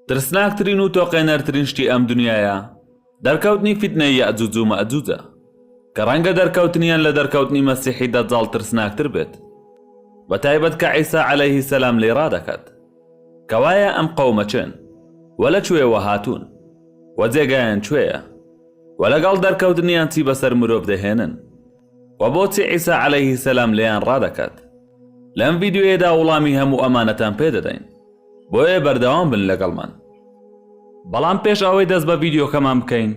ترسناکترین و تۆقێنەرترین شتی ئەم دنیایە دەرکەوتنی فیتنەی یەئجوج و مەئجوجە کە ڕەنگە دەرکەوتنیان لە دەرکەوتنی مەسیحی دەجاڵ ترسناکتر بێت بە تایبەت کە عیسا عەلەیهی سەلام لێ ڕادەکات کە وایە ئەم قەومە چێن وە لە کوێوە هاتوون وە جێگایان کوێیە وە لەگەڵ دەرکەوتنیان چی بەسەر مرۆڤ دەهێنن و بۆچی عیسا عەلەیهی سەلام لێیان ڕادەکات لەم ڤیدیۆیەدا وەڵامی هەموو ئەمانەتان پێدەدەین بۆیە بەردەوام بن لەگەڵمان بەڵام پێش ئەوەی دەست بە ڤیدیۆکەمان بکەین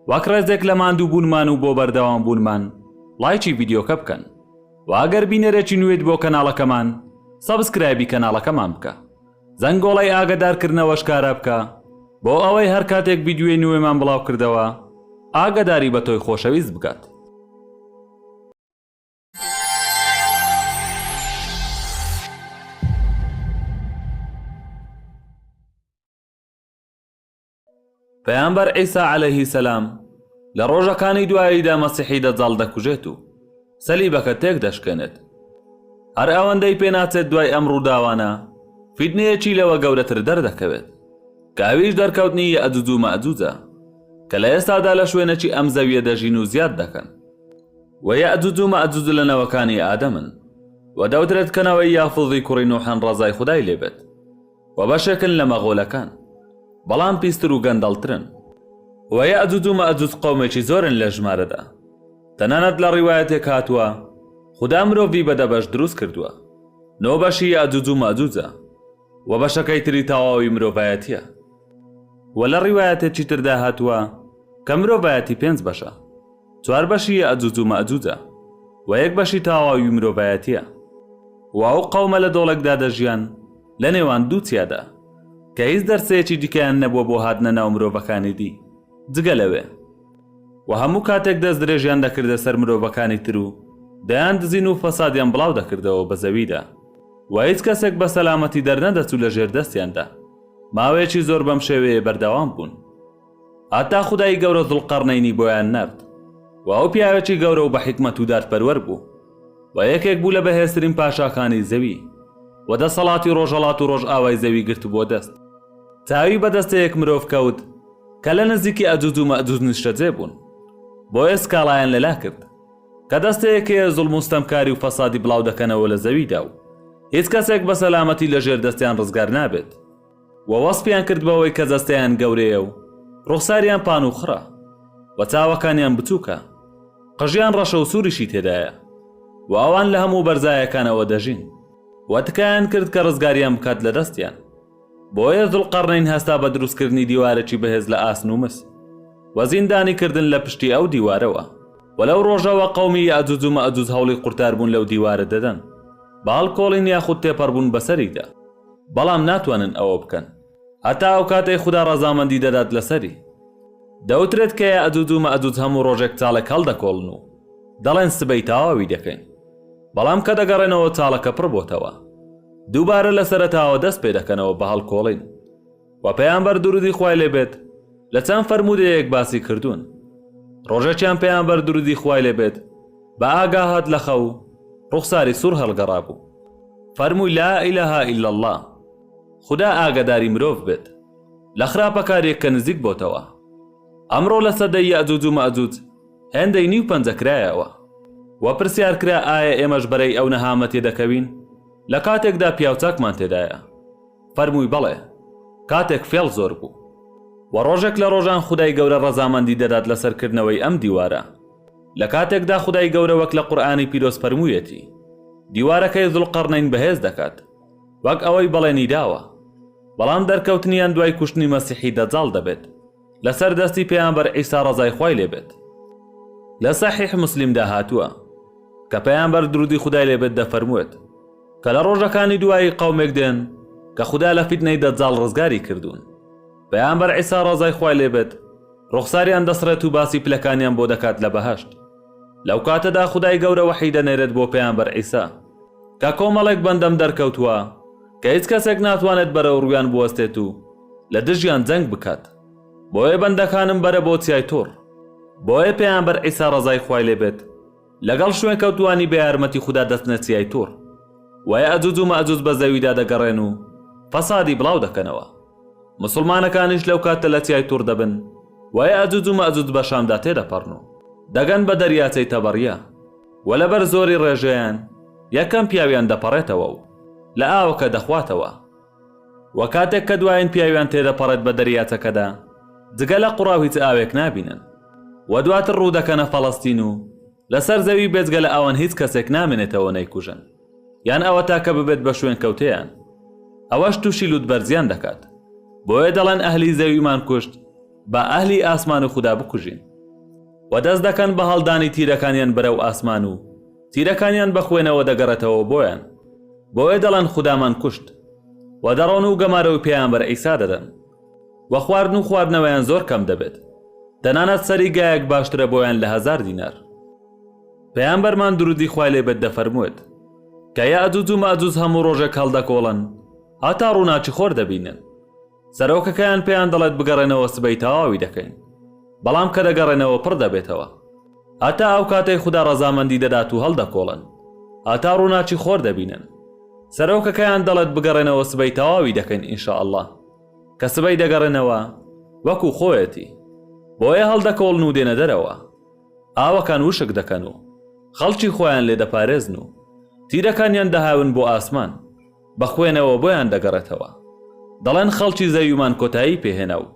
وەک ڕێزێک لە ماندوو بوونمان و بۆ بەردەوام بوونمان لایکی ڤیدیۆکە بکەن و ئەگەر بینەرێکی نوێت بۆ کەناڵەکەمان سەبسکرابی کەناڵەکەمان بکە زەنگۆڵی ئاگادارکردنەوەش کارە بکە بۆ ئەوەی هەر کاتێک ڤیدیۆی نوێمان بڵاو کردەوە ئاگاداری بە تۆی خۆشەویست بکات پەیامبەر عیسا عەلەیهی سەلام لە ڕۆژەکانی دواییدا مەسیحی دەجاڵ دەکوژێت و سەلیبەکە تێک دەشکێنێت هەر ئەوەندەی پێناچێت دوای ئەم ڕووداوانە فیتنەیەکی لەوە گەورەتر دەردەکەوێت کە ئەویش دەرکەوتنی یەئجوج و مەئجوجە کە لە ئێستادا لە شوێنێکی ئەم زەویە دەژین و زیاد دەکەن و یەئجوج و مەئجوج لە نەوەکانی ئادەمن و دەوترێت کەنەوەی یافڵی کوڕی نوحان ڕەزای خودای لێبێت و بەشێکن لە مەغۆلەکان بەڵام پیستر و گەندەڵترن و یەئجوج و مەئجوج قەومێکی زۆرن لە ژمارەدا تەنانەت لە ڕیوایەتێک هاتووە خوددا مرۆڤی بەدەبەش دروست کردووە نۆ بەشی یەئجوج و مەئجوجە و بەشەکەی تری تەواوی مرۆڤایەتیە و لە ڕیوایەتێکی تردا هاتووە کە مرۆڤایەتی 5 بەشە 4 بەشی یەئجوج و مەئجوجە و 1 بەشی تەواوی مرۆڤایەتیە و ئەو قەومە لە دۆڵێکدا دەژیان لە نێوان دوو چیادا کە هیچ دەرسەیەکی دیکەیان نەبووە بۆ هاتنە ناو مرۆڤەکانی دی جگە لەوێ و هەموو کاتێک دەست درێژیان دەکردە سەر مرۆڤەکانی تر و دەیان دزین و فەسادیان بڵاو دەکردەوە بە زەویدا و هیچ کەسێک بە سەلامەتی دەرنەدەچوو لە ژێر دەستیاندا ماوەیەکی زۆر بەم شێوەیە بەردەوام بوون هەتا خودای گەورە زوڵقەرنەینی بۆیان نەرد و ئەو پیاوێکی گەورە و بە حیکمەت و دادپەروەر بوو و یەکێک بوو لە بەهێزترین پاشاکانی زەوی و دەسەڵاتی ڕۆژهەڵات و ڕۆژ ئاوای زەوی گرت بۆ دەست تاوی بەدەستەیەک مرۆڤ کەوت کە لە نزیکی یەئجوج و مەئجوج نیشتەجێ بوون بۆیە سکاڵایان لەلا کرد کە دەستەیەکەیە زوڵم و ستەمکاری و فەسادی بڵاو دەکەنەوە لە زەویدا و هیچ کەسێک بە سەلامەتی لە ژێر دەستیان ڕزگار نابێت و وەسپیان کرد بەوەی کە دەستەیان گەورەیە و ڕوخساریان پان و خڕە و چاوەکانیان بچووکە قژیان ڕەشە و سووریشی تێدایە و ئەوان لە هەموو بەرزایەکانەوە دەژین و تکایان کرد کە ڕزگاریان بکات لە دەستیان بۆیە زوڵقەرنەین هەستا بە دروستکردنی دیوارێکی بەهێز لە ئاسن و مس و زیندانی کردن لە پشتی ئەو دیوارەوە و لەو ڕۆژەوە قەومی یەئجوج و مەئجوج هەوڵی قورتاربوون لەو دیوارە دەدەن باڵکۆڵین یاخود تێپەڕبوون بەسەریدا بەڵام ناتوانن ئەوە بکەن هەتا ئەو کاتەی خوددا ڕەزامەندی دەدات لەسەری دەوترێت کە یەئجوج و مەئجوج هەموو ڕۆژێک چاڵێک هەڵدەکۆڵن و دەڵێن سبەی تەواوی دەکەین بەڵام کە دەگەڕێنەوە چاڵەکە پڕ بۆتەوە دووبارە لە سەرەتاوە دەست پێ دەکەنەوە بە هەڵکۆڵین و پەیامبەر درودی خوای لێبێت لە چەند فەرمودەیەک باسی کردوون ڕۆژێکیان پەیامبەر درودی خوای لێبێت بە ئاگا هات لە خەو ڕوخساری سوور هەڵگەڕا بوو فەرمووی لا ئیلەها ئیلا الله خوددا ئاگاداری مرۆڤ بێت لە خراپەکارێک کە نزیک بۆتەوە ئەمڕۆ لە سەدەی یەئجوج و مەئجوج هێندەی نیو پەنجە کرایەوە و پرسیار کرا ئایا ئێمەش بەرەی ئەو نەهامە تێدەکەوین لە کاتێکدا پیاوچاکمان تێدایە فەرمووی بەڵێ کاتێک فێڵ زۆر بوو و ڕۆژێک لە ڕۆژان خودای گەورە ڕەزامەندی دەدات لەسەرکردنەوەی ئەم دیوارە لە کاتێکدا خودای گەورە وەک لە قورئانی پیرۆز فەرموویەتی دیوارەکەی زوڵقەرنەین بەهێز دەکات وەک ئەوەی بەڵێنی داوە بەڵام دەرکەوتنیان دوای کوشتنی مەسیحی دەجاڵ دەبێت لەسەر دەستی پەیامبەر عیسا ڕەزای خوای لێبێت لە سەحیح موسلیمدا هاتووە کە پەیامبەر درودی خودای لێبێت دەفەرموێت کە لە ڕۆژەکانی دوایی قەومێک دێن کە خوددا لە فیتنەی دەجاڵ ڕزگاری کردوون پەیامبەر عیسا ڕەزای خوای لێبێت ڕوخساریان دەسڕێت و باسی پلەکانیان بۆ دەکات لە بەهەشت لەو کاتەدا خودای گەورە وەحی دەنێرێت بۆ پەیامبەر عیسا کە کۆمەڵێک بەندەم دەرکەوتووە کە هیچ کەسێک ناتوانێت بەرەو ڕوویان بوەستێت و لە دژیان جەنگ بکات بۆیە بەندەکانم بەرە بۆ چیای تۆڕ بۆیە پەیامبەر عیسا ڕەزای خوای لێبێت لەگەڵ شوێن کەوتوانی بە یارمەتی خوددا دەستنە چیای تۆڕ و یەئجوج و مەئجوج بە زەویدا دەگەڕێن و فەسادی بڵاو دەکەنەوە مسلمانەکانیش لەو کاتە لە چیای توور دەبن و یەئجوج و مەئجوج بە شامدا تێدەپەڕن و دەگەن بە دەریاچەی تەبەڕیە و لەبەر زۆری ڕێژەیان یەکەم پیاویان دەپەڕێتەوە و لە ئاوەکە دەخواتەوە و کاتێک کە دوایین پیاویان تێدەپەڕێت بە دەریاچەکەدا جگە لە قوڕاو هیچ ئاوێک نابینن و دواتر ڕوو دەکەنە فەڵەستین و لەسەر زەوی بێجگە لە ئەوان هیچ کەسێک نامێنێتەوە نەیکوژن یان ئەوە تاکە ببێت بە شوێن کەوتەیان ئەوەش تووشی لووتبەرزیان دەکات بۆیە دەڵێن ئەهلی زەویمان کوشت بە ئەهلی ئاسمان و خوددا بکوژین و دەست دەکەن بە هەڵدانی تیرەکانیان بەرەو ئاسمان و تیرەکانیان بە خوێنەوە دەگەڕێتەوە بۆیان بۆیە دەڵێن خودامان کوشت و دەڕۆن و گەمارەوەی پێیانبەر ئەیسا دەدەن و خواردن و خواردنەوەیان زۆر کەم دەبێت تەنانەت سەری گایەک باشترە بۆیان لە 1000 دینار پێیانبەرمان درودی خوای لێبێت دەفەرموێت کە یەئجوج و مەئجوج هەموو ڕۆژێک هەڵدەکۆڵن هەتا ڕووناچی خۆر دەبینن سەرۆکەکەیان پێیان دەڵێت بگەڕێنەوە سبەی تەواوی دەکەین بەڵام کە دەگەڕێنەوە پڕ دەبێتەوە هەتا ئەو کاتەی خوددا ڕەزامەندی دەدات و هەڵدەکۆڵن هەتا ڕووناچی خۆر دەبینن سەرۆکەکەیان دەڵێت بگەڕێنەوە سبەی تەواوی دەکەین ئینشاءالله کە سبەی دەگەڕێنەوە وەکو خۆیەتی بۆیە هەڵدەکۆڵن و دێنە دەرەوە ئاوەکان وشک دەکەن و خەڵکی خۆیان لێ دەپارێزن و تیرەکانیان دەهاون بۆ ئاسمان بەخوێنەوە بۆیان دەگەڕێتەوە دەڵێن خەڵکی زەویمان کۆتایی پێهێنا و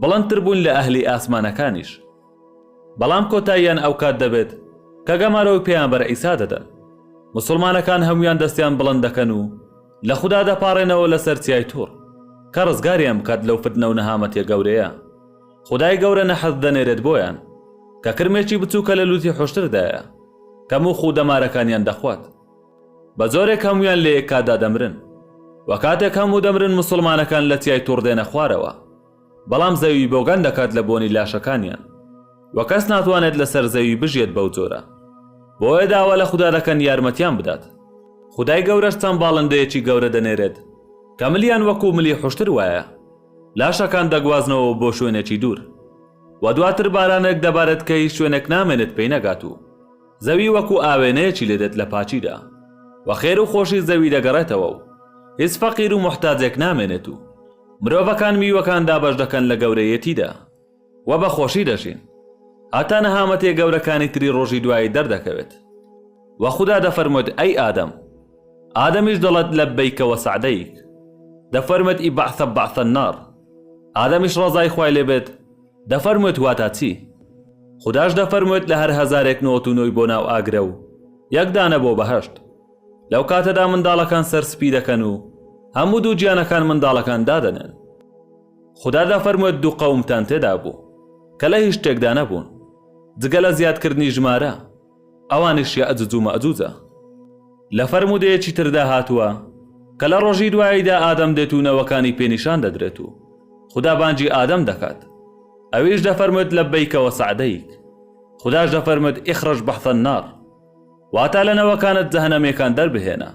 بڵندتر بوون لە ئەهلی ئاسمانەکانیش بەڵام کۆتاییان ئەو کات دەبێت کە گەمارەوەی پێیانبەر ئەیسا دەدەن مسلمانەکان هەمویان دەستیان بڵند دەکەن و لە خوددا دەپاڕێنەوە لەسەر چیای توور کە ڕزگاریان بکات لەو فتنە و نەهامەتیە گەورەیە خودای گەورە نەحەز دەنێرێت بۆیان کە کرمێکی بچووکە لە لوتی حوشتردایە کەم و خوو دەمارەکانیان دەخوات بە زۆرێک هەمویان لە یەک کاتدا دەمرن و کاتێک هەموو دەمرن مسلمانەکان لە چیای توور دێنە خوارەوە بەڵام زەوی بۆگەن دەکات لە بۆنی لاشەکانیان و کەس ناتوانێت لەسەر زەوی بژێت بەو جۆرە بۆیە داوا لە خوددا دەکەن یارمەتیان بدات خودای گەورەش چەند باڵندەیەکی گەورە دەنێرێت کە ملیان وەکو ملی حوشتر وایە لاشەکان دەگوازنەوە بۆ شوێنێکی دوور و دواتر بارانێک دەبارێت کە هیچ شوێنێک نامێنێت پێی نەگات و زەوی وەکو ئاوێنەیەکی لێدێت لە پاچیدا و خێر و خۆشی زەوی دەگەڕێتەوە و هیچ فەقیر و محتاجێک نامێنێت و مرۆڤەکان میوەکان دابەش دەکەن لە گەورەیەتیدا و بە خۆشی دەژین هەتا نەهامەتێ گەورەکانی تری ڕۆژی دوایی دەردەکەوێت و خوددا دەفەرموێت ئەی ئادەم ئادەمیش دەڵێت لەبەیکە وەسەعدەیک دەفەرمێت ئیبعثە بەعثە النار ئادەمیش ڕەزای خوای لێبێت دەفەرموێت واتە چی خودداش دەفەرموێت لە هەر 1099 بۆ ناو ئاگرە و یەک دانە بۆ بەهەشت لەو کاتەدا منداڵەکان سەرسپی دەکەن و هەموو دوو گیانەکان منداڵەکان دادەنێن خوددا دەفەرموێت دوو قەومتان تێدا بوو کە لە هیچ شتێکدا نەبوون جگە لە زیادکردنی ژمارە ئەوانیش یەئجوج و مەئجوجە لە فەرموودەیەکی تردا هاتووە کە لە ڕۆژی دواییدا ئادەم دێت و نەوەکانی پێنیشان دەدرێت و خوددا بانگی ئادەم دەکات ئەویش دەفەرموێت لەبەیکە وەسەعدەیک خودداش دەفەرموێت ئیخرەج بەحثە النار واتە لە نەوەکانت جەهەنەمێکان دەربهێنە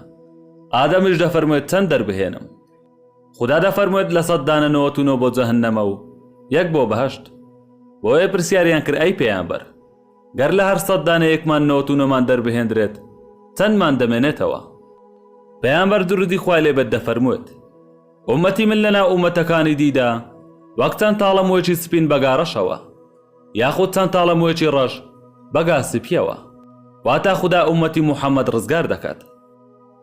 ئادەمیش دەفەرموێت چەند دەربهێنم خوددا دەفەرموێت لە 100 دانە 99 بۆ جەهەنەمە و یەک بۆ بەهەشت بۆیە پرسیاریان کرد ئەی پێیانبەر گەر لە هەر 100 دانەیەکمان 99مان دەربهێنرێت چەندمان دەمێنێتەوە پێیانبەر درودی خوای لێبێت دەفەرموێت ئومەتی من لەناو ئومەتەکانی دیدا وەک چەند تاڵەموێکی سپین بەگارەشەوە یاخود چەند تاڵەموێکی ڕەش بەگا سپیەوە واتە خوددا ئومەتی موحەممەد ڕزگار دەکات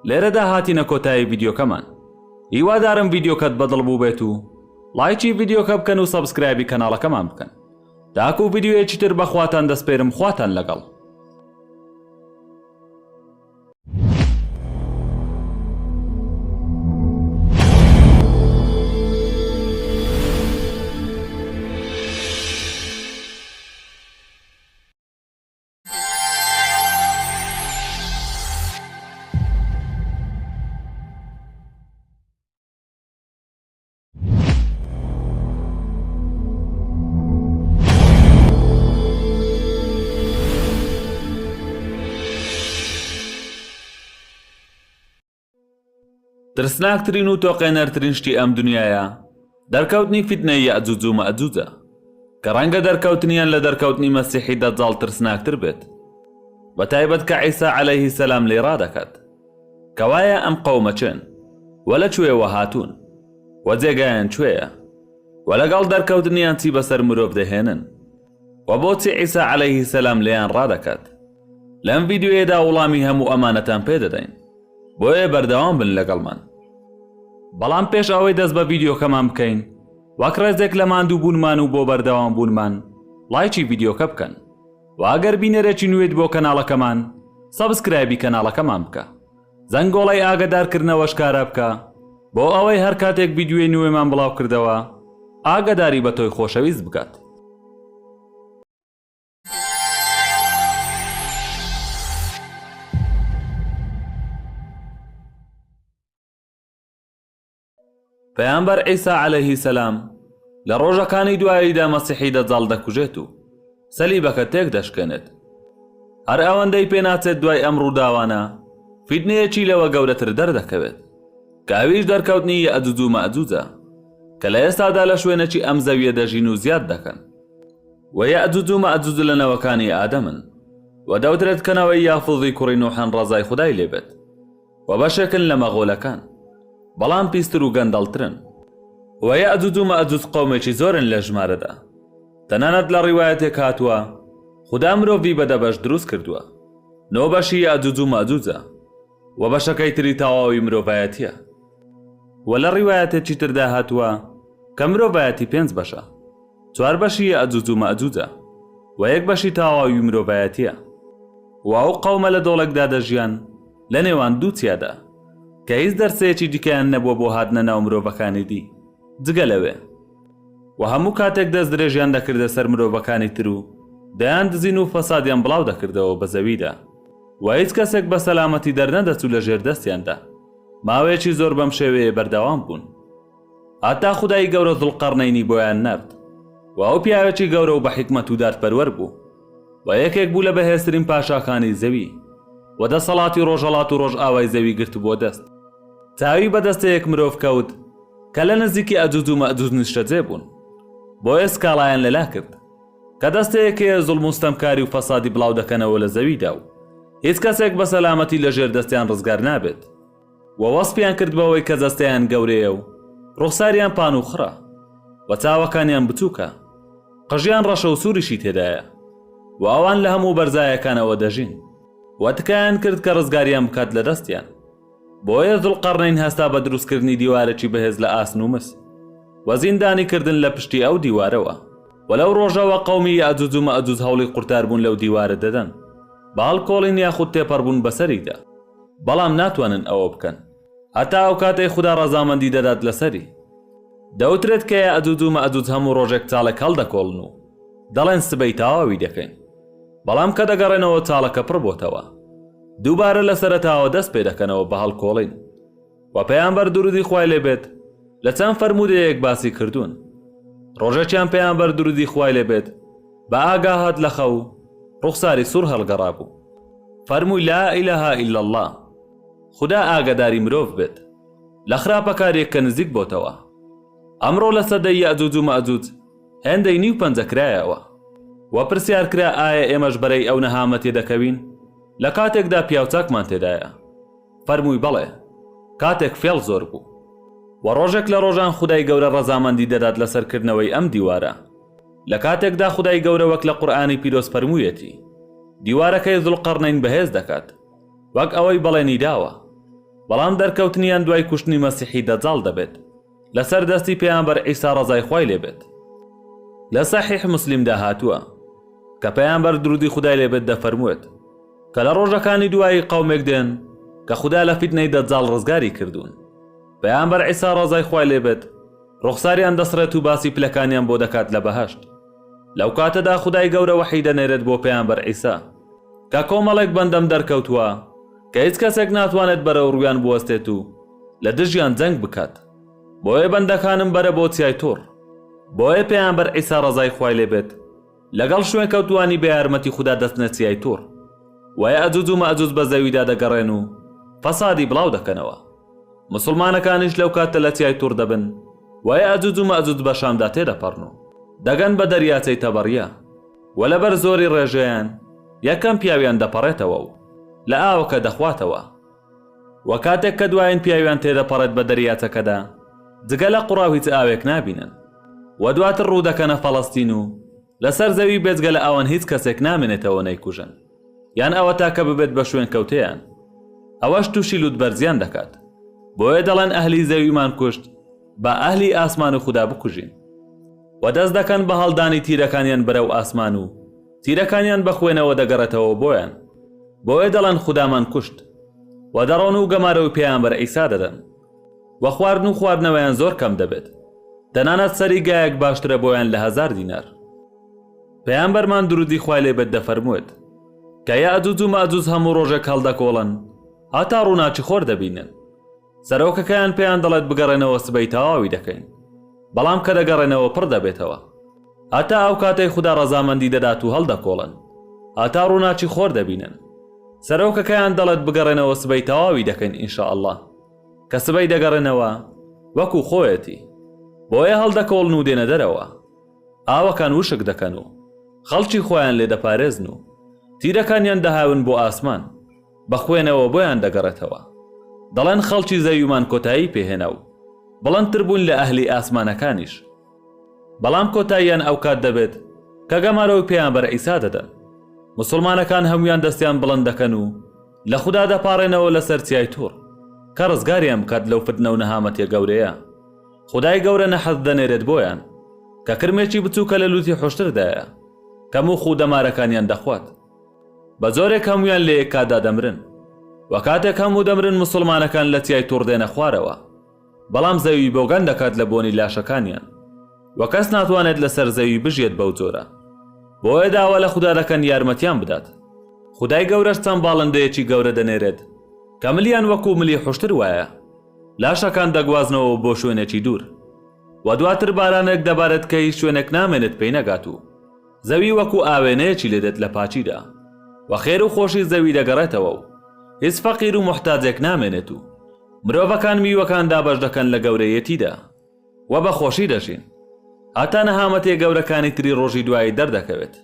لێرەدا هاتینە کۆتایی ڤیدیۆکەمان هیوادارم ڤیدیۆکەت بەدڵ بوو بێت و لایکی ڤیدیۆکە بکەن و سەبسکرابی کەناڵەکەمان بکەن تاکو ڤیدیۆیەکی تر بەخواتان دەسپێرم خواتان لەگەڵ ترسناکترین و تۆقێنەرترین شتی ئەم دنیایە دەرکەوتنی فیتنەی یەئجوج و مەئجوجە کە ڕەنگە دەرکەوتنیان لە دەرکەوتنی مەسیحی دەجاڵ ترسناکتر بێت بەتایبەت کە عیسا عەلەیهی سەلام لێ ڕادەکات کە وایە ئەم قەومە چێن وە لە کوێوە هاتوون وە جێگایان کوێیە وەلەگەڵ دەرکەوتنیان چی بەسەر مرۆڤ دەهێنن و بۆچی عیسا عەلەیهی سەلام لێیان ڕادەکات. لەم ڤیدیۆیەدا وەڵامی هەموو ئەمانەتان پێدەدەین، بۆیە بەردەوام بن لەگەڵمان. بەڵام پێش ئەوەی دەست بە ڤیدیۆکەمان بکەین، وەک ڕێزێک لە ماندوو بوونمان و بۆ بەردەوام بوونمان لایکی ڤیدیۆکە بکەن و ئەگەر بینەرێکی نوێت بۆ کەناڵەکەمان سەبسکرابی کەناڵەکەمان بکە، زەنگۆڵی ئاگادارکردنەوەش کارە بکە بۆ ئەوەی هەر کاتێک ڤیدیۆی نوێمان بڵاو کردەوە ئاگاداری بە تۆی خۆشەویست بکات. پەیامبەر عیسا عەلەیهی سەلام لە ڕۆژەکانی دواییدا مەسیحی دەجاڵ دەکوژێت و سەلیبەکە تێک دەشکێنێت. هەر ئەوەندەی پێناچێت دوای ئەم ڕووداوانە فیتنەیەکی لەوە گەورەتر دەردەکەوێت کە ئەویش دەرکەوتنی یەئجوج و مەئجوجە کە لە ئێستادا لە شوێنێکی ئەم زەویە دەژین و زیاد دەکەن. و یەئجوج و مەئجوج لە نەوەکانی ئادەمن و دەوترێت کەنەوەی یافوظی کوڕی نوحان ڕەزای خودای لێبێت و بەشێکن لە مەغۆلەکان، بەڵام پیستر و گەندەڵترن. و یەئجوج و مەئجوج قەومێکی زۆرن لە ژمارەدا. تەنانەت لە ڕیوایەتێک هاتووە خوددا مرۆڤی بەدەبەش دروست کردووە، 9 بەشی یەئجوج و مەئجوجە و بەشەکەی تری تەواوی مرۆڤایەتیە. و لە ڕیوایەتێکی تردا هاتووە کە مرۆڤایەتی 5 بەشە، 4 بەشی یەئجوج و مەئجوجە و 1 بەشی تەواوی مرۆڤایەتیە. و ئەو قەومە لە دۆڵێکدا دەژیان لە نێوان دوو چیادا کە هیچ دەرسەیەکی دیکەیان نەبووە بۆ هاتنە ناو مرۆڤەکانی دی جگە لەوێ. و هەموو کاتێک دەست درێژیان دەکردە سەر مرۆڤەکانی تر و دەیان دزین و فەسادیان بڵاو دەکردەوە بە زەویدا و هیچ کەسێک بە سەلامەتی دەرنەدەچوو لە ژێر دەستیاندا. ماوەیەکی زۆر بەم شێوەیە بەردەوام بوون هەتا خودای گەورە زوڵقەرنەینی بۆیان نرد و ئەو پیاوێکی گەورە و بە حیکمەت و دادپەروەر بوو و یەکێک بوو لە بەهێزترین پاشاکانی زەوی و دەسەڵاتی ڕۆژهەڵات و ڕۆژ ئاوای زەوی گرت بۆ دەست. چاوی بەدەستەیەک مرۆڤ کەوت کە لە نزیکی یەئجوج و مەئجوج نیشتەجێ بوون، بۆیە سکاڵایان لەلا کرد کە دەستەیەکەیە زوڵم و ستەمکاری و فەسادی بڵاو دەکەنەوە لە زەویدا و هیچ کەسێک بە سەلامەتی لە ژێر دەستیان ڕزگار نابێت. و وەسپیان کرد بەوەی کە دەستەیان گەورەیە و ڕوخساریان پان و خڕە و چاوەکانیان بچووکە، قژیان ڕەشە و سووریشی تێدایە و ئەوان لە هەموو بەرزایەکانەوە دەژین و تکایان کرد کە ڕزگاریان بکات لە دەستیان. بۆیە زوڵقەرنەین هەستا بە دروستکردنی دیوارێکی بەهێز لە ئاسن و مس و زیندانی کردن لە پشتی ئەو دیوارەوە. و لەو ڕۆژەوە قەومی یەئجوج و مەئجوج هەوڵی قورتاربوون لەو دیوارە دەدەن بە هەڵکۆڵین یاخود تێپەڕبوون بەسەریدا، بەڵام ناتوانن ئەوە بکەن هەتا ئەو کاتەی خوددا ڕەزامەندی دەدات لەسەری. دەوترێت کە یەئجوج و مەئجوج هەموو ڕۆژێک چاڵێک هەڵدەکۆڵن و دەڵێن سبەی تەواوی دەکەین، بەڵام کە دەگەڕێنەوە چاڵەکە پڕ بۆتەوە دووبارە لە سەرەتاوە دەست پێ دەکەنەوە بە هەڵکۆڵین. و پەیامبەر درودی خوای لێبێت لە چەند فەرمودەیەک باسی کردوون. ڕۆژێکیان پەیامبەر درودی خوای لێبێت بە ئاگا هات لە خەو ڕوخساری سوور هەڵگەڕا بوو، فەرمووی لا ئیلەها ئیلا الله، خوددا ئاگاداری مرۆڤ بێت لە خراپەکارێک کە نزیک بۆتەوە. ئەمڕۆ لە سەدەی یەئجوج و مەئجوج هێندەی نیو پەنجە کرایەوە و پرسیار کرا ئایا ئێمەش بەرەی ئەو نەهامە تێدەکەوین لە کاتێکدا پیاوچاکمان تێدایە؟ فەرمووی بەڵێ، کاتێک فێڵ زۆر بوو. و ڕۆژێک لە ڕۆژان خودای گەورە ڕەزامەندی دەدات لەسەرکردنەوەی ئەم دیوارە، لە کاتێکدا خودای گەورە وەک لە قورئانی پیرۆز فەرموویەتی دیوارەکەی زوڵقەرنەین بەهێز دەکات وەک ئەوەی بەڵێنی داوە، بەڵام دەرکەوتنیان دوای کوشتنی مەسیحی دەجاڵ دەبێت لەسەر دەستی پەیامبەر عیسا ڕەزای خوای لێبێت. لە سەحیح موسلیمدا هاتووە کە پەیامبەر درودی خودای لێبێت دەفەرموێت کە لە ڕۆژەکانی دوایی قەومێک دێن کە خوددا لە فیتنەی دەجاڵ ڕزگاری کردوون. پەیامبەر عیسا ڕەزای خوای لێبێت ڕوخساریان دەسڕێت و باسی پلەکانیان بۆ دەکات لە بەهەشت. لەو کاتەدا خودای گەورە وەحی دەنێرێت بۆ پەیامبەر عیسا کە کۆمەڵێک بەندەم دەرکەوتووە کە هیچ کەسێک ناتوانێت بەرەو ڕوویان بوەستێت و لە دژیان جەنگ بکات، بۆیە بەندەکانم بەرە بۆ چیای تۆڕ. بۆیە پەیامبەر عیسا ڕەزای خوای لێبێت لەگەڵ شوێن کەوتوانی بە یارمەتی خوددا دەستنە چیای تۆڕ و یەئجوج و مەئجوج بە زەویدا دەگەڕێن و فەسادی بڵاو دەکەنەوە. مسلمانەکانیش لەو کاتە لە چیای تۆڕ دەبن و یەئجوج و مەئجوج بە شامدا تێدەپەڕن و دەگەن بە دەریاچەی تەبەڕیە و لەبەر زۆری ڕێژەیان یەکەم پیاویان دەپەڕێتەوە و لە ئاوەکە دەخواتەوە. و کاتێک کە دوایین پیاویان تێدەپەڕێت بە دەریاچەکەدا جگە لە قوڕاو هیچ ئاوێک نابینن و دواتر ڕوو دەکەنە فەڵەستین و لەسەر زەوی بێجگە لە ئەوەن هیچ کەسێک نامێنێتەوە نەیکوژن یان ئەوە تاکە ببێت بە شوێن کەوتەیان ئەوەش تووشی لوتبەرزیان دەکات بۆیە دەڵێن ئەهلی زەویمان کوشت بە ئەهلی ئاسمان و خوددا بکوژین و دەست دەکەن بە هەڵدانی تیرەکانیان بەرەو ئاسمان و تیرەکانیان بە خوێنەوە دەگەڕێتەوە بۆیان بۆیە دەڵێن خودامان کوشت و دەڕۆن و گەمارەوەی پێیانبەر ئەیسا دەدەن و خواردن و خواردنەوەیان زۆر کەم دەبێت دەنانەت سەری گایەک باشترە بۆیان لە 1000 دینار پێیانبەرمان درودی خوای لێبێت دەفەرموێت کە یەئجوج و مەئجوج هەموو ڕۆژێک هەڵدەکۆڵن هەتا ڕووناچی خۆر دەبینن سەرۆکەکەیان پێیان دەڵێت بگەڕێنەوە سبەی تەواوی دەکەین بەڵام کە دەگەڕێنەوە پڕ دەبێتەوە هەتا ئەو کاتەی خوددا ڕەزامەندی دەدات و هەڵدەکۆڵن هەتا ڕووناچی خۆر دەبینن سەرۆکەکەیان دەڵێت بگەڕێنەوە سبەی تەواوی دەکەین ئینشاءالله کە سبەی دەگەڕێنەوە وەکو خۆیەتی بۆیە هەڵدەکۆڵن و دێنە دەرەوە ئاوەکان وشک دەکەن و خەڵکی خۆیان لێ دەپارێزن و تیرەکانیان دەهاون بۆ ئاسمان بەخوێنەوە بۆیان دەگەڕێتەوە دەڵێن خەڵکی زەویمان کۆتایی پێهێنا و بڵندتر بوون لە ئەهلی ئاسمانەکانیش بەڵام کۆتاییان ئەو کات دەبێت کە گەمارەوەی پێیانبەر ئەیسا دەدەن موسڵمانەکان هەمویان دەستیان بڵند دەکەن و لە خوددا دەپاڕێنەوە لەسەر چیای توور کە ڕزگاریان بکات لەو فتنە و نەهامەتیە گەورەیە خودای گەورە نەحەز دەنێرێت بۆیان کە کرمێکی بچووکە لە لوتی حۆشتردایە کە موخ و دەمارەکانیان دەخوات بە زۆرێک هەمویان لە یەک کاتدا دەمرن و کاتێک هەموو دەمرن موسڵمانەکان لە تیای توور دێنە خوارەوە بەڵام زەوی بۆگەن دەکات لە بۆنی لاشەکانیان و کەس ناتوانێت لەسەر زەوی بژێت بەو جۆرە بۆیە داوا لە خوددا دەکەن یارمەتیان بدات خودای گەورەش چەند باڵندەیەکی گەورە دەنێرێت کە ملیان وەکو ملی حوشتر وایە لاشەکان دەگوازنەوە بۆ شوێنێکی دوور و دواتر بارانێک دەبارێت کە هیچ شوێنێک نامێنێت پێی نەگات و زەوی وەکو ئاوێنەیەکی لێدێت لە پاچیدا و خێر و خۆشی زەوی دەگەڕێتەوە و هیچ فەقیر و محتاجێک نامێنێت و مرۆڤەکان میوەکان دابەش دەکەن لە گەورەیەتیدا و بە خۆشی دەژین هەتا نەهامەتێ گەورەکانی تری ڕۆژی دوایی دەردەکەوێت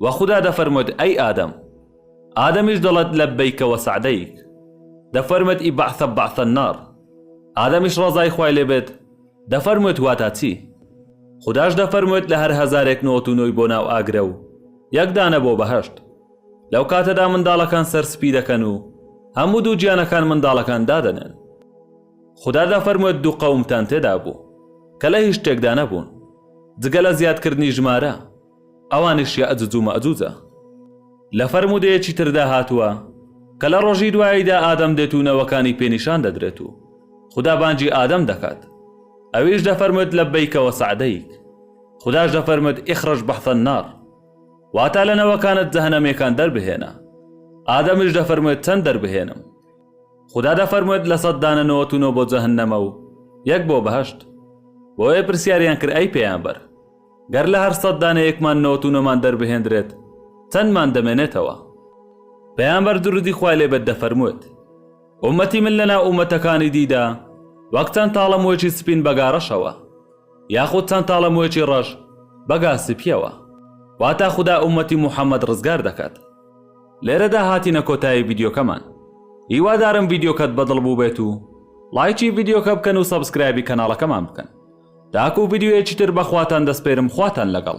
و خوددا دەفەرموێت ئەی ئادەم ئادەمیش دەڵێت لەبەیکە وەسەعدەیک دەفەرمێت ئیبعثە بەعثە النار ئادەمیش ڕەزای خوای لێبێت دەفەرموێت واتە چی خودداش دەفەرموێت لە هەر 1099 بۆ ناو ئاگرە و یەک دانە بۆ بەهەشت لەو کاتەدا منداڵەکان سەرسپی دەکەن و هەموو دوو گیانەکان منداڵەکان دادەنێن خوددا دەفەرموێت دوو قەومتان تێدا بوو کە لە هیچ شتێکدا نەبوون جگە لە زیادکردنی ژمارە ئەوانیش یەئجوج و مەئجوجە لە فەرموودەیەکی تردا هاتووە کە لە ڕۆژی دواییدا ئادەم دێت و نەوەکانی پێنیشان دەدرێت و خوددا بانگی ئادەم دەکات ئەویش دەفەرموێت لەبەیکە وەسەعدەیک خودداش دەفەرموێت ئیخرەج بەحثە النار واتە لە نەوەکانت جەهەنەمێکان دەربهێنە ئادەمیش دەفەرموێت چەند دەربهێنم خوددا دەفەرموێت لە 100 دانە 99 بۆ جەهەنەمە و یەک بۆ بەهەشت بۆیە پرسیاریان کرد ئەی پێیانبەر گەر لە هەر 100 دانەیەکمان 99مان دەربهێنرێت چەندمان دەمێنێتەوە پێیانبەر درودی خوای لێبێت دەفەرموێت ئومەتی من لەناو ئومەتەکانی دیدا وەک چەند تاڵەموێکی سپین بەگارەشەوە یاخود چەند تاڵەموێکی ڕەش بەگا سپیەوە واتە خوددا ئومەتی موحەممەد ڕزگار دەکات لێرەدا هاتینە کۆتایی ڤیدیۆکەمان هیوادارم ڤیدیۆکەت بەدڵ بوو بێت و لایکی ڤیدیۆکە بکەن و سەبسکرابی کەناڵەکەمان بکەن تاکو ڤیدیۆیەکی تر بەخواتان دەسپێرم خواتان لەگەڵ